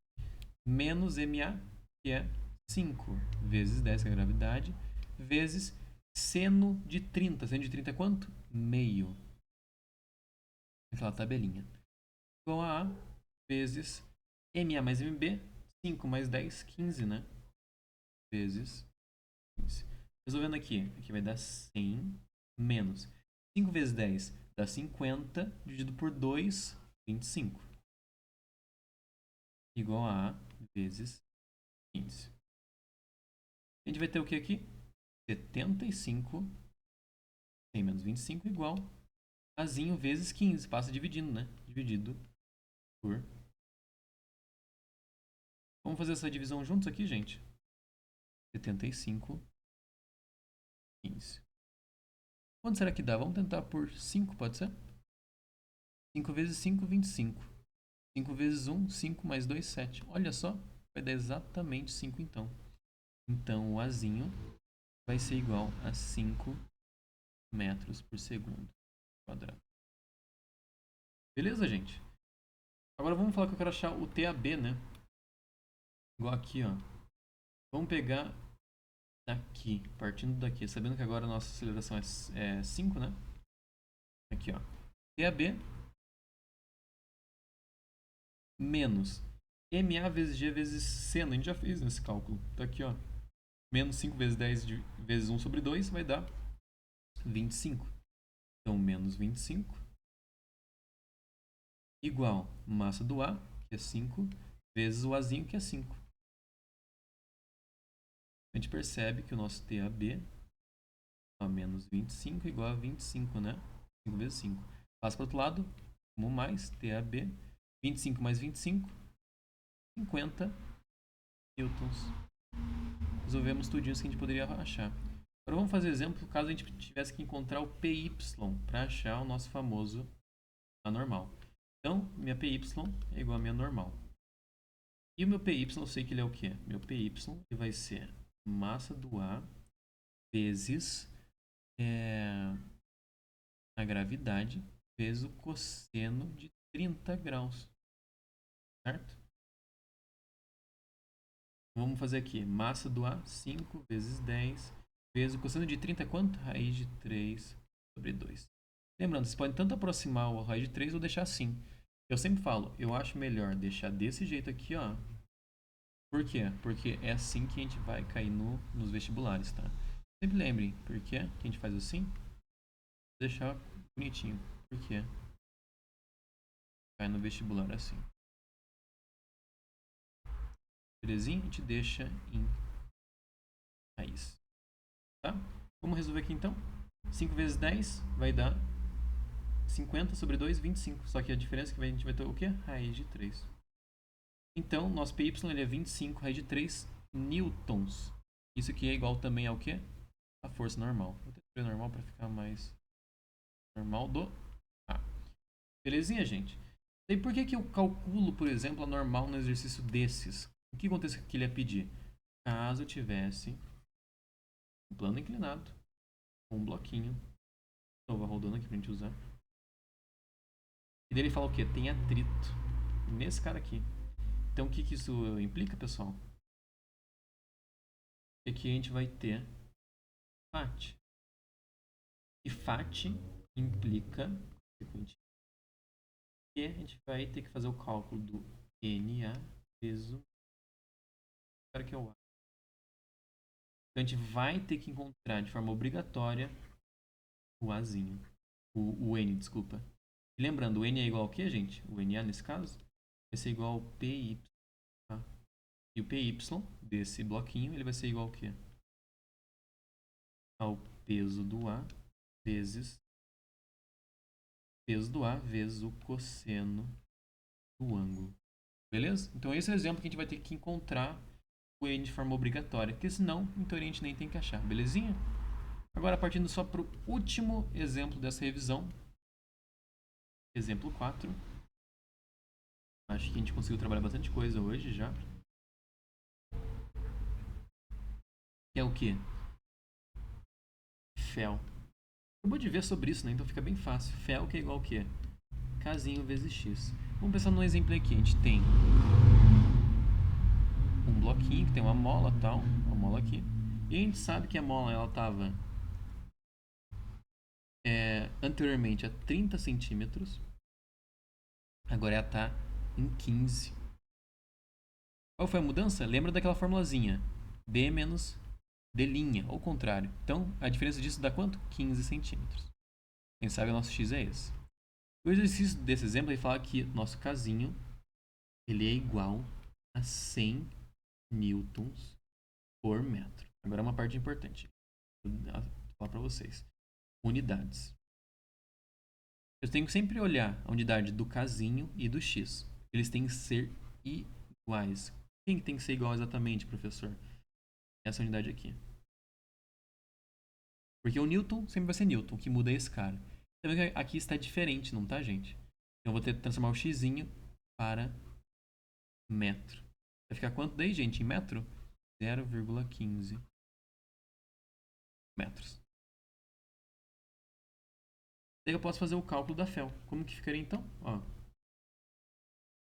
Menos MA, que é 5 vezes 10, que é a gravidade, vezes seno de 30. Seno de 30 é quanto? Meio. Aquela tabelinha. Igual a vezes MA mais MB, 5 mais 10, 15, né? Vezes 15. Resolvendo aqui, aqui vai dar 100 menos 5 vezes 10 dá 50, dividido por 2, 25. Igual a vezes 15. A gente vai ter o que aqui? 75, 100 menos 25 igual a Azinho vezes 15. Passa dividindo, né? Dividido por... Vamos fazer essa divisão juntos aqui, gente? 75, 15. Quanto será que dá? Vamos tentar por 5, pode ser? 5 vezes 5, 25. 5 vezes 1, 5 mais 2, 7. Olha só, vai dar exatamente 5 então. Então o Azinho vai ser igual a 5 metros por segundo quadrado. Beleza, gente? Agora vamos falar que eu quero achar o TAB, né? Igual aqui, ó. Vamos pegar daqui, partindo daqui, sabendo que agora a nossa aceleração é 5, né? Aqui, ó. TAB menos MA vezes G vezes seno. A gente já fez nesse cálculo. Tá aqui, ó. Menos 5 vezes 10 vezes 1 sobre 2 vai dar 25. Então, menos 25 igual massa do A, que é 5, vezes o Azinho, que é 5. A gente percebe que o nosso TAB a menos 25 igual a 25, né? 5 vezes 5. Passa para o outro lado, como mais, TAB, 25 mais 25, 50 newtons. Resolvemos tudinho isso que a gente poderia achar. Agora vamos fazer exemplo caso a gente tivesse que encontrar o PY para achar o nosso famoso anormal. Então, minha PY é igual a minha normal. E o meu PY, eu sei que ele é o quê? Meu PY ele vai ser massa do A vezes a gravidade vezes o cosseno de 30 graus. Certo? Vamos fazer aqui. Massa do A, 5 vezes 10 vezes o cosseno de 30 é quanto? Raiz de 3 sobre 2. Lembrando, vocês podem tanto aproximar o raiz de 3 ou deixar assim. Eu sempre falo, eu acho melhor deixar desse jeito aqui, ó. Por quê? Porque é assim que a gente vai cair nos vestibulares, tá? Sempre lembrem, por que a gente faz assim? Deixar bonitinho. Por quê? Cai no vestibular assim. Belezinha? A gente deixa em raiz. Tá? Vamos resolver aqui então. 5 vezes 10 vai dar 50 sobre 2, 25. Só que a diferença é que a gente vai ter o quê? Raiz de 3. Então, nosso PY ele é 25 raiz de 3 newtons. Isso aqui é igual também ao quê? A força normal. Vou ter normal para ficar mais normal do A. Belezinha, gente? E por que eu calculo, por exemplo, a normal no exercício desses? O que acontece que ele ia pedir? Caso eu tivesse um plano inclinado, um bloquinho, então vou rodando aqui pra gente usar. E daí ele fala o quê? Tem atrito nesse cara aqui. Então o que isso implica, pessoal? E aqui a gente vai ter FAT. E FAT implica que a gente vai ter que fazer o cálculo do NA vezes o que é o A. Então a gente vai ter que encontrar de forma obrigatória o Azinho. O N, desculpa. E lembrando, o N é igual ao que, gente? O NA nesse caso vai ser igual ao PY. Tá? E o PY desse bloquinho ele vai ser igual ao quê? Ao peso do A vezes o cosseno do ângulo. Beleza? Então esse é o exemplo que a gente vai ter que encontrar o N de forma obrigatória, porque senão, em teoria, a gente nem tem que achar. Belezinha? Agora, partindo só para o último exemplo dessa revisão. Exemplo 4. Acho que a gente conseguiu trabalhar bastante coisa hoje já. Que é o quê? Fel. Acabou de ver sobre isso, né? Então fica bem fácil. Fel que é igual ao quê? Kzinho vezes x. Vamos pensar num exemplo aqui. A gente tem um bloquinho que tem uma mola tal, uma mola aqui. E a gente sabe que a mola ela estava anteriormente a 30 centímetros. Agora ela está em 15. Qual foi a mudança? Lembra daquela formulazinha? D menos D', ou contrário. Então, a diferença disso dá quanto? 15 centímetros. Quem sabe o nosso x é esse. O exercício desse exemplo ele fala que nosso casinho ele é igual a 100 newtons por metro. Agora uma parte importante. Vou falar para vocês. Unidades. Eu tenho que sempre olhar a unidade do casinho e do x. Eles têm que ser iguais. Quem tem que ser igual exatamente, professor? Essa unidade aqui. Porque o Newton sempre vai ser Newton, o que muda é esse cara. Também aqui está diferente, não tá, gente? Então eu vou ter que transformar o x para metro. Vai ficar quanto daí, gente? Em metro? 0,15 metros. Daí eu posso fazer o cálculo da Fel. Como que ficaria então? Ó,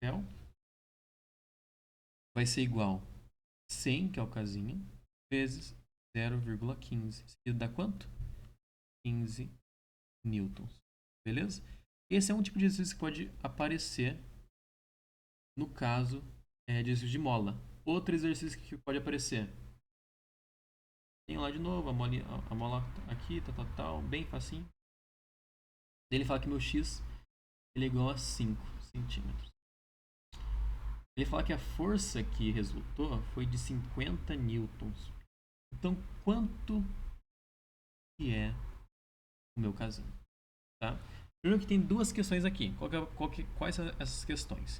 Fel vai ser igual a 100, que é o casinho, vezes 0,15. Isso dá quanto? 15 newtons. Beleza? Esse é um tipo de exercício que pode aparecer no caso de exercício de mola. Outro exercício que pode aparecer. Tem lá de novo a mola aqui, tal, bem facinho. Ele fala que meu x ele é igual a 5 centímetros. Ele fala que a força que resultou foi de 50 newtons. Então, quanto que é o meu casinho? Tá? Primeiro que tem duas questões aqui. Quais são essas questões?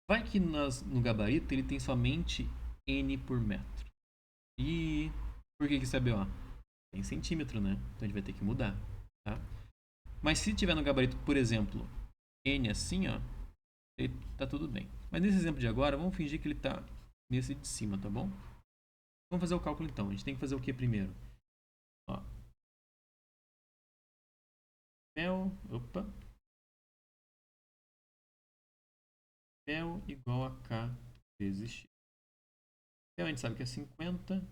Vai que no gabarito ele tem somente N por metro. E por que isso é BO? Tem centímetro, né? Então a gente vai ter que mudar. Tá? Mas se tiver no gabarito, por exemplo, N assim, ó, ele tá tudo bem. Mas nesse exemplo de agora, vamos fingir que ele tá nesse de cima, tá bom? Vamos fazer o cálculo então. A gente tem que fazer o que primeiro? Ó. Fel igual a K vezes X. Fel a gente sabe que é 50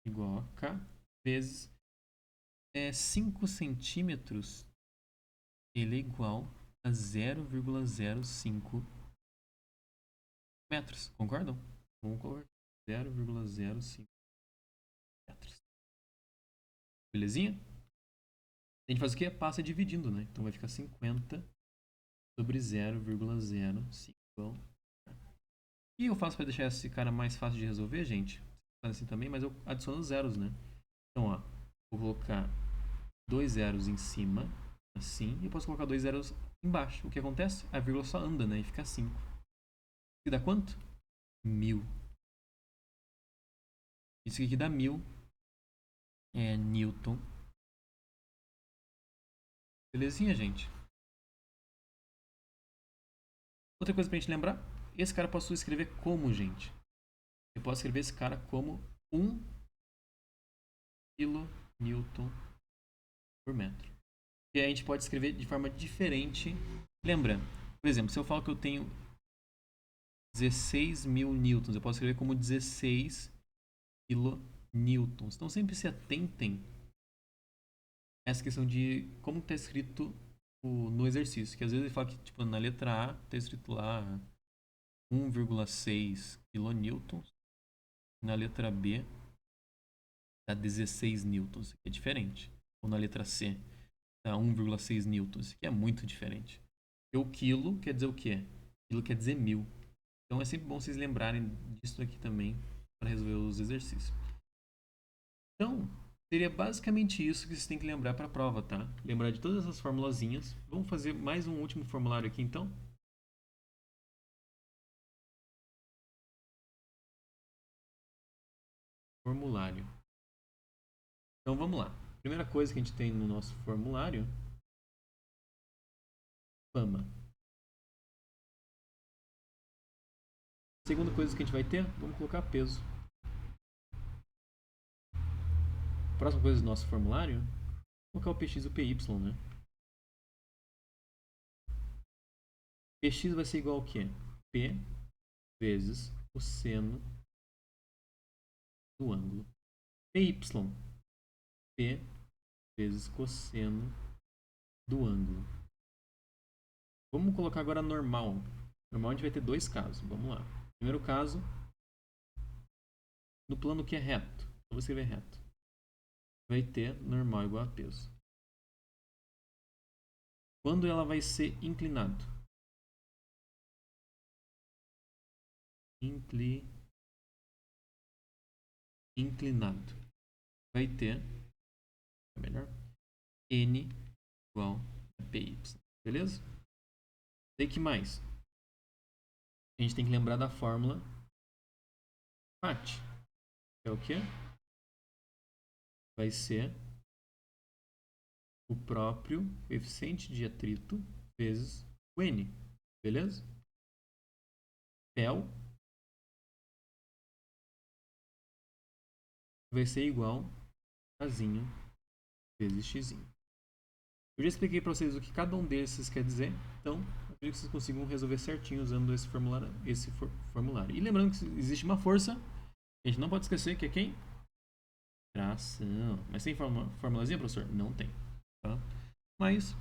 igual a K vezes 5 centímetros. Ele é igual a 0,05 metros. Concordam? Vamos colocar 0,05 metros. Belezinha? A gente faz o quê? Passa dividindo, né? Então vai ficar 50 sobre 0,05. E eu faço para deixar esse cara mais fácil de resolver, gente. Faz assim também, mas eu adiciono zeros, né? Então, ó, vou colocar 2 zeros em cima, assim, e posso colocar 2 zeros embaixo. O que acontece? A vírgula só anda, né? E fica 5. Isso aqui dá quanto? 1000. Isso aqui dá 1000 Newton. Belezinha, gente? Outra coisa pra gente lembrar, esse cara eu posso escrever como, gente? Eu posso escrever esse cara como 1 kN por metro. E aí a gente pode escrever de forma diferente. Lembra, por exemplo, se eu falo que eu tenho 16.000 newtons, eu posso escrever como 16 kN. newtons. Então sempre se atentem a essa questão de como está escrito no exercício. Que às vezes ele fala que tipo, na letra A está escrito lá 1,6 kilonewtons. Na letra B está 16 newtons, que é diferente. Ou na letra C está 1,6 newtons, que é muito diferente. E o quilo quer dizer o quê? Quilo quer dizer 1000. Então é sempre bom vocês lembrarem disso aqui também para resolver os exercícios. Então, seria basicamente isso que vocês têm que lembrar para a prova, tá? Lembrar de todas essas formulazinhas. Vamos fazer mais um último formulário aqui, então? Formulário. Então, vamos lá. Primeira coisa que a gente tem no nosso formulário, fama. Segunda coisa que a gente vai ter, vamos colocar peso. Próxima coisa do nosso formulário, colocar o px e o py, né? Px vai ser igual ao quê? P vezes o seno do ângulo. Py, P vezes cosseno do ângulo. Vamos colocar agora normal. Normal a gente vai ter dois casos. Vamos lá. Primeiro caso, no plano que é reto. Então vou escrever reto. Vai ter normal igual a peso. Quando ela vai ser inclinado? Inclinado. Vai ter, melhor, N igual a PY. Beleza? E que mais? A gente tem que lembrar da fórmula FAT. É o quê? Vai ser o próprio coeficiente de atrito vezes o N. Beleza? Pel vai ser igual a zinho vezes x. Eu já expliquei para vocês o que cada um desses quer dizer, então eu acredito que vocês consigam resolver certinho usando esse formulário. E lembrando que existe uma força, a gente não pode esquecer que é quem? Tração. Mas tem formulazinha, professor? Não tem. Tá? Mas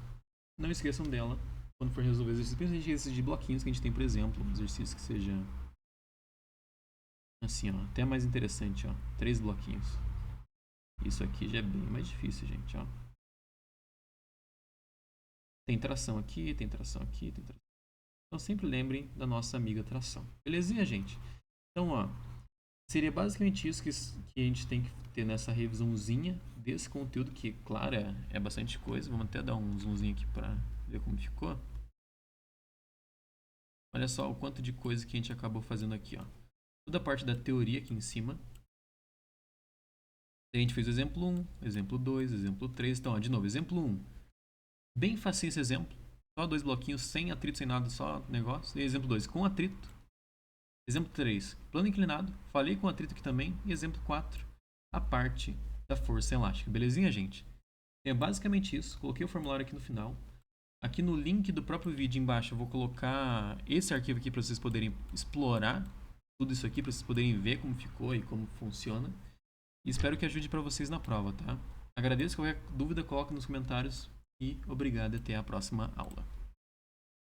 não esqueçam dela quando for resolver exercícios, principalmente esses de bloquinhos que a gente tem, por exemplo, um exercício que seja assim, ó, até mais interessante, ó, 3 bloquinhos. Isso aqui já é bem mais difícil, gente, ó. Tem tração aqui, tem tração aqui, tem tração. Então sempre lembrem da nossa amiga tração. Belezinha, gente? Então, ó, seria basicamente isso que a gente tem que ter nessa revisãozinha desse conteúdo, que, claro, é bastante coisa. Vamos até dar um zoomzinho aqui para ver como ficou. Olha só o quanto de coisa que a gente acabou fazendo aqui, ó. Toda a parte da teoria aqui em cima. A gente fez o exemplo 1, exemplo 2, exemplo 3. Então, ó, de novo, exemplo 1. Bem facinho esse exemplo. Só 2 bloquinhos, sem atrito, sem nada, só negócio. E exemplo 2, com atrito. Exemplo 3, plano inclinado. Falei com atrito aqui também. E exemplo 4, a parte da força elástica. Belezinha, gente? É basicamente isso. Coloquei o formulário aqui no final. Aqui no link do próprio vídeo embaixo eu vou colocar esse arquivo aqui para vocês poderem explorar tudo isso aqui, para vocês poderem ver como ficou e como funciona. E espero que ajude para vocês na prova, tá? Agradeço. Qualquer dúvida, coloque nos comentários. E obrigado e até a próxima aula.